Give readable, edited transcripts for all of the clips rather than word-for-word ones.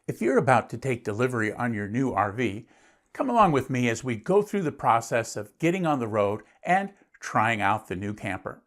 If you're about to take delivery on your new RV, come along with me as we go through the process of getting on the road and trying out the new camper.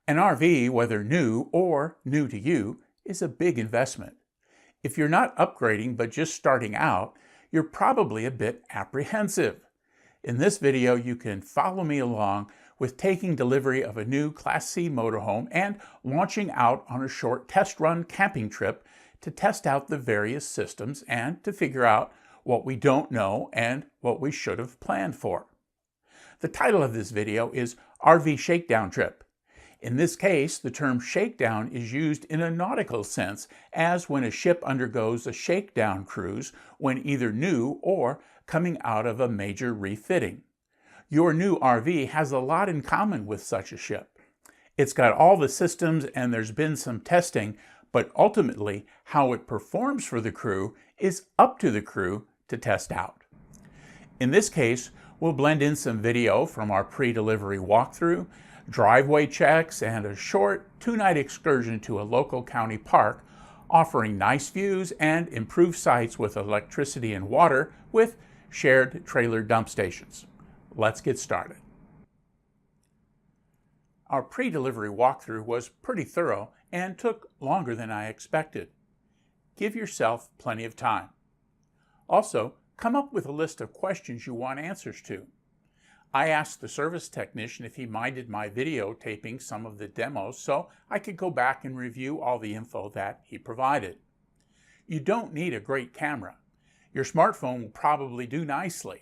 An RV, whether new or new to you, is a big investment. If you're not upgrading but just starting out, you're probably a bit apprehensive. In this video, you can follow me along with taking delivery of a new Class C motorhome and launching out on a short test run camping trip to test out the various systems and to figure out what we don't know and what we should have planned for. The title of this video is RV Shakedown Trip. In this case, the term shakedown is used in a nautical sense, as when a ship undergoes a shakedown cruise when either new or coming out of a major refitting. Your new RV has a lot in common with such a ship. It's got all the systems and there's been some testing, but ultimately how it performs for the crew is up to the crew to test out. In this case, we'll blend in some video from our pre-delivery walkthrough, driveway checks, and a short two-night excursion to a local county park, offering nice views and improved sites with electricity and water with shared trailer dump stations. Let's get started. Our pre-delivery walkthrough was pretty thorough and took longer than I expected. Give yourself plenty of time. Also, come up with a list of questions you want answers to. I asked the service technician if he minded my videotaping some of the demos so I could go back and review all the info that he provided. You don't need a great camera. Your smartphone will probably do nicely.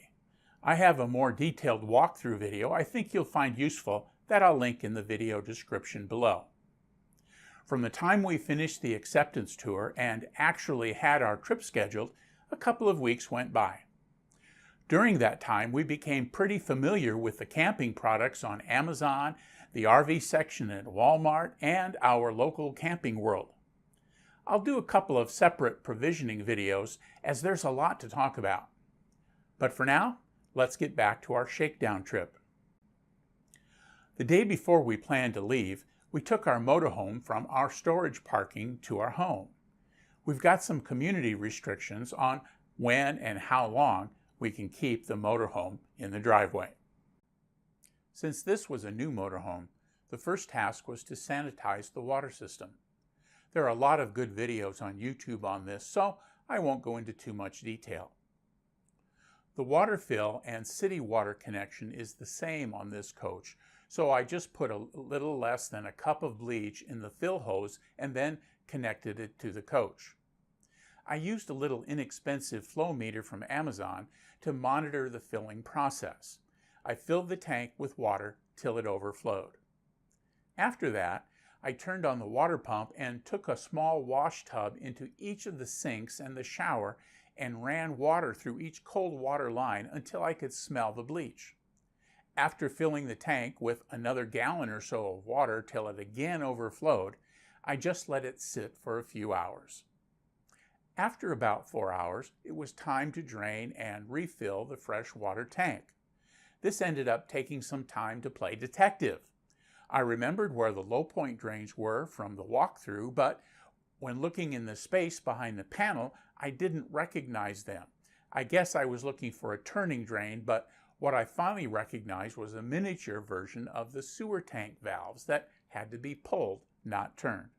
I have a more detailed walkthrough video I think you'll find useful that I'll link in the video description below. From the time we finished the acceptance tour and actually had our trip scheduled, a couple of weeks went by. During that time, we became pretty familiar with the camping products on Amazon, the RV section at Walmart, and our local Camping World. I'll do a couple of separate provisioning videos as there's a lot to talk about. But for now, let's get back to our shakedown trip. The day before we planned to leave, we took our motorhome from our storage parking to our home. We've got some community restrictions on when and how long we can keep the motorhome in the driveway. Since this was a new motorhome, the first task was to sanitize the water system. There are a lot of good videos on YouTube on this, so I won't go into too much detail. The water fill and city water connection is the same on this coach, so I just put a little less than a cup of bleach in the fill hose and then connected it to the coach. I used a little inexpensive flow meter from Amazon to monitor the filling process. I filled the tank with water till it overflowed. After that, I turned on the water pump and took a small wash tub into each of the sinks and the shower and ran water through each cold water line until I could smell the bleach. After filling the tank with another gallon or so of water till it again overflowed, I just let it sit for a few hours. After about 4 hours, it was time to drain and refill the fresh water tank. This ended up taking some time to play detective. I remembered where the low point drains were from the walkthrough, but when looking in the space behind the panel, I didn't recognize them. I guess I was looking for a turning drain, but what I finally recognized was a miniature version of the sewer tank valves that had to be pulled, not turned.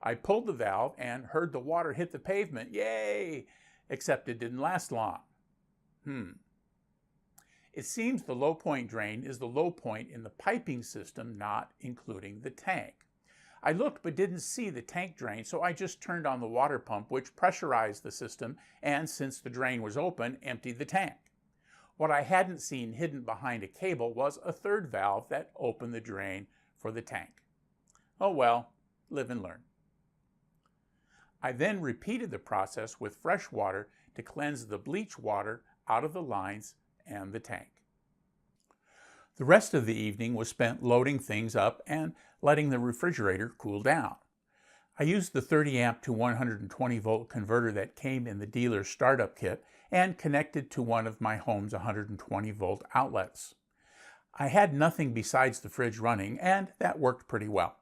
I pulled the valve and heard the water hit the pavement. Yay! Except it didn't last long. It seems the low point drain is the low point in the piping system, not including the tank. I looked but didn't see the tank drain, so I just turned on the water pump, which pressurized the system, and since the drain was open, emptied the tank. What I hadn't seen hidden behind a cable was a third valve that opened the drain for the tank. Oh well, live and learn. I then repeated the process with fresh water to cleanse the bleach water out of the lines and the tank. The rest of the evening was spent loading things up and letting the refrigerator cool down. I used the 30 amp to 120 volt converter that came in the dealer's startup kit and connected to one of my home's 120-volt outlets. I had nothing besides the fridge running, and that worked pretty well.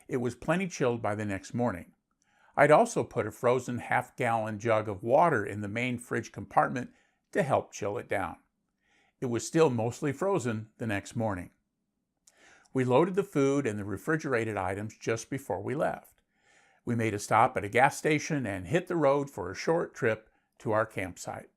It was plenty chilled by the next morning. I'd also put a frozen half-gallon jug of water in the main fridge compartment to help chill it down. It was still mostly frozen the next morning. We loaded the food and the refrigerated items just before we left. We made a stop at a gas station and hit the road for a short trip to our campsite.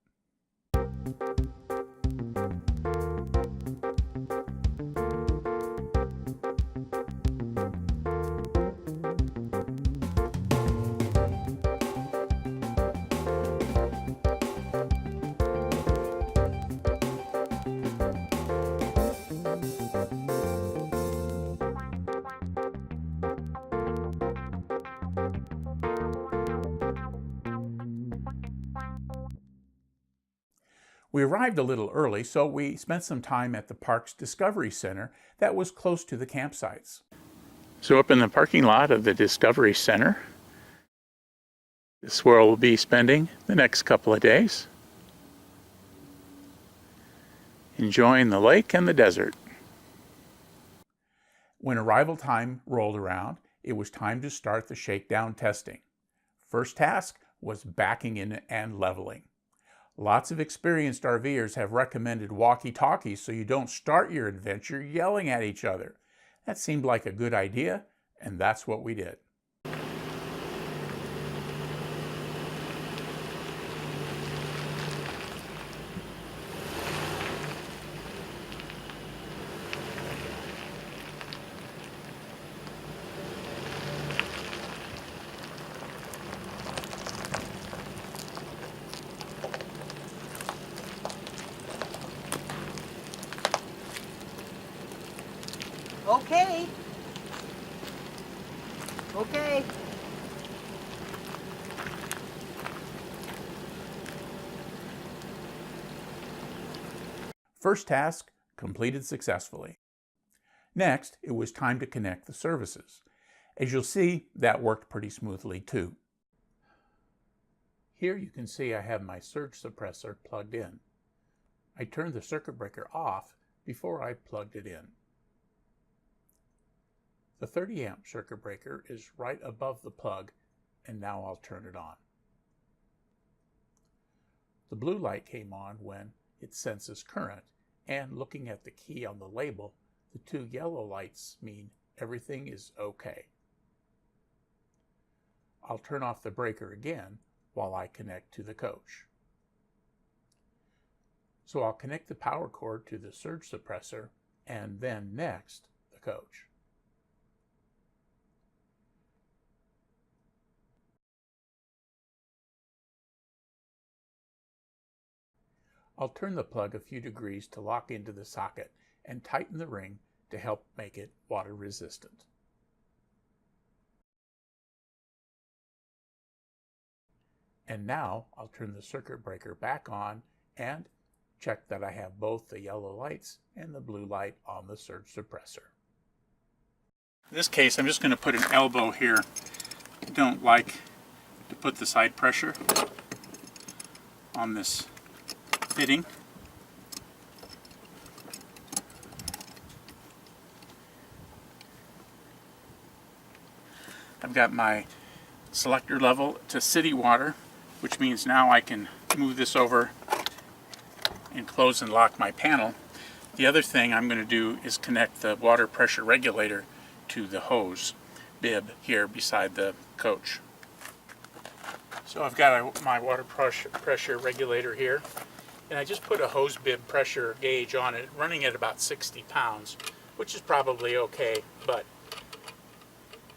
We arrived a little early, so we spent some time at the park's Discovery Center that was close to the campsites. So up in the parking lot of the Discovery Center, this is where we'll be spending the next couple of days, enjoying the lake and the desert. When arrival time rolled around, it was time to start the shakedown testing. First task was backing in and leveling. Lots of experienced RVers have recommended walkie-talkies so you don't start your adventure yelling at each other. That seemed like a good idea, and that's what we did. Okay. Okay. First task completed successfully. Next, it was time to connect the services. As you'll see, that worked pretty smoothly too. Here you can see I have my surge suppressor plugged in. I turned the circuit breaker off before I plugged it in. The 30 amp circuit breaker is right above the plug, and now I'll turn it on. The blue light came on when it senses current, and looking at the key on the label, the two yellow lights mean everything is okay. I'll turn off the breaker again while I connect to the coach. So I'll connect the power cord to the surge suppressor, and then next, the coach. I'll turn the plug a few degrees to lock into the socket and tighten the ring to help make it water resistant. And now I'll turn the circuit breaker back on and check that I have both the yellow lights and the blue light on the surge suppressor. In this case, I'm just going to put an elbow here. I don't like to put the side pressure on this fitting. I've got my selector level to city water, which means now I can move this over and close and lock my panel. The other thing I'm going to do is connect the water pressure regulator to the hose bib here beside the coach. So I've got my water pressure regulator here, and I just put a hose bib pressure gauge on it, running at about 60 pounds, which is probably okay, but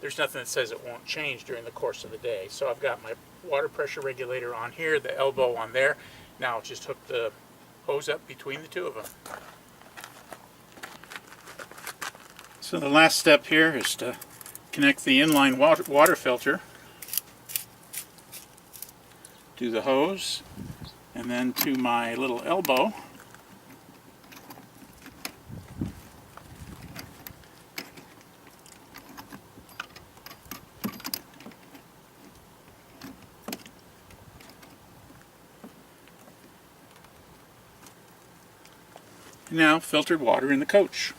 there's nothing that says it won't change during the course of the day. So I've got my water pressure regulator on here, the elbow on there. Now I'll just hook the hose up between the two of them. So the last step here is to connect the inline water filter to the hose and then to my little elbow. And now filtered water in the coach.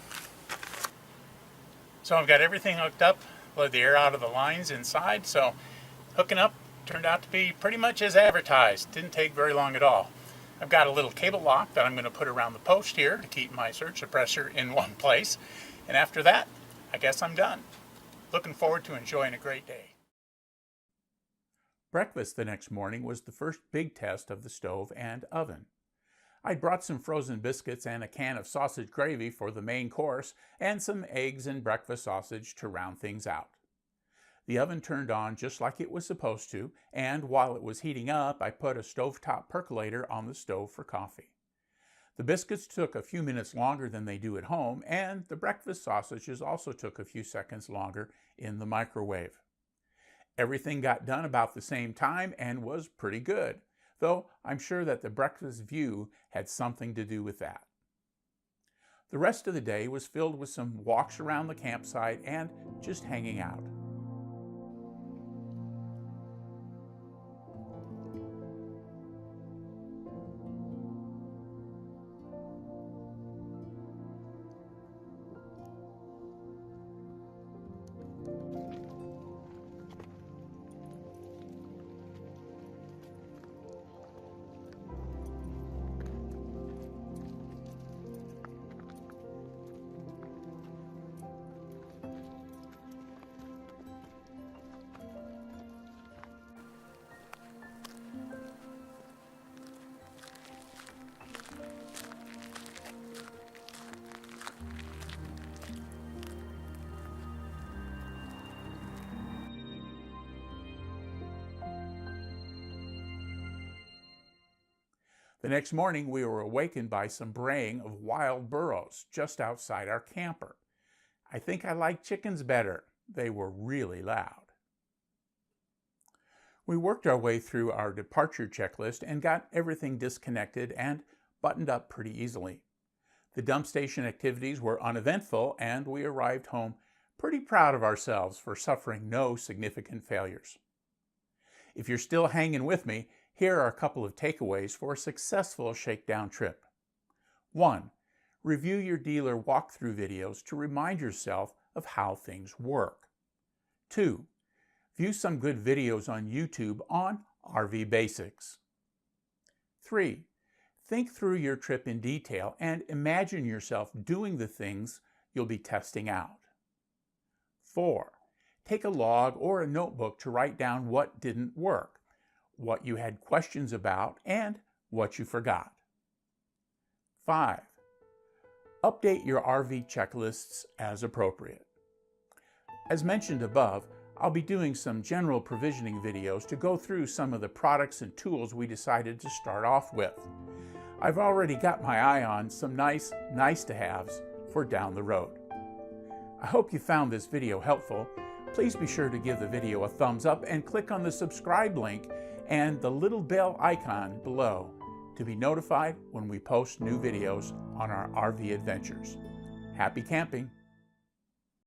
So I've got everything hooked up, blowed the air out of the lines inside, so hooking up turned out to be pretty much as advertised. Didn't take very long at all. I've got a little cable lock that I'm going to put around the post here to keep my surge suppressor in one place. And after that, I guess I'm done. Looking forward to enjoying a great day. Breakfast the next morning was the first big test of the stove and oven. I'd brought some frozen biscuits and a can of sausage gravy for the main course and some eggs and breakfast sausage to round things out. The oven turned on just like it was supposed to, and while it was heating up, I put a stovetop percolator on the stove for coffee. The biscuits took a few minutes longer than they do at home, and the breakfast sausages also took a few seconds longer in the microwave. Everything got done about the same time and was pretty good, though I'm sure that the breakfast view had something to do with that. The rest of the day was filled with some walks around the campsite and just hanging out. The next morning, we were awakened by some braying of wild burros just outside our camper. I think I like chickens better. They were really loud. We worked our way through our departure checklist and got everything disconnected and buttoned up pretty easily. The dump station activities were uneventful, and we arrived home pretty proud of ourselves for suffering no significant failures. If you're still hanging with me, here are a couple of takeaways for a successful shakedown trip. 1. Review your dealer walkthrough videos to remind yourself of how things work. 2. View some good videos on YouTube on RV basics. 3. Think through your trip in detail and imagine yourself doing the things you'll be testing out. 4. Take a log or a notebook to write down what didn't work, what you had questions about, and what you forgot. 5. Update your RV checklists as appropriate. As mentioned above, I'll be doing some general provisioning videos to go through some of the products and tools we decided to start off with. I've already got my eye on some nice to haves for down the road. I hope you found this video helpful. Please be sure to give the video a thumbs up and click on the subscribe link and the little bell icon below to be notified when we post new videos on our RV adventures. Happy camping!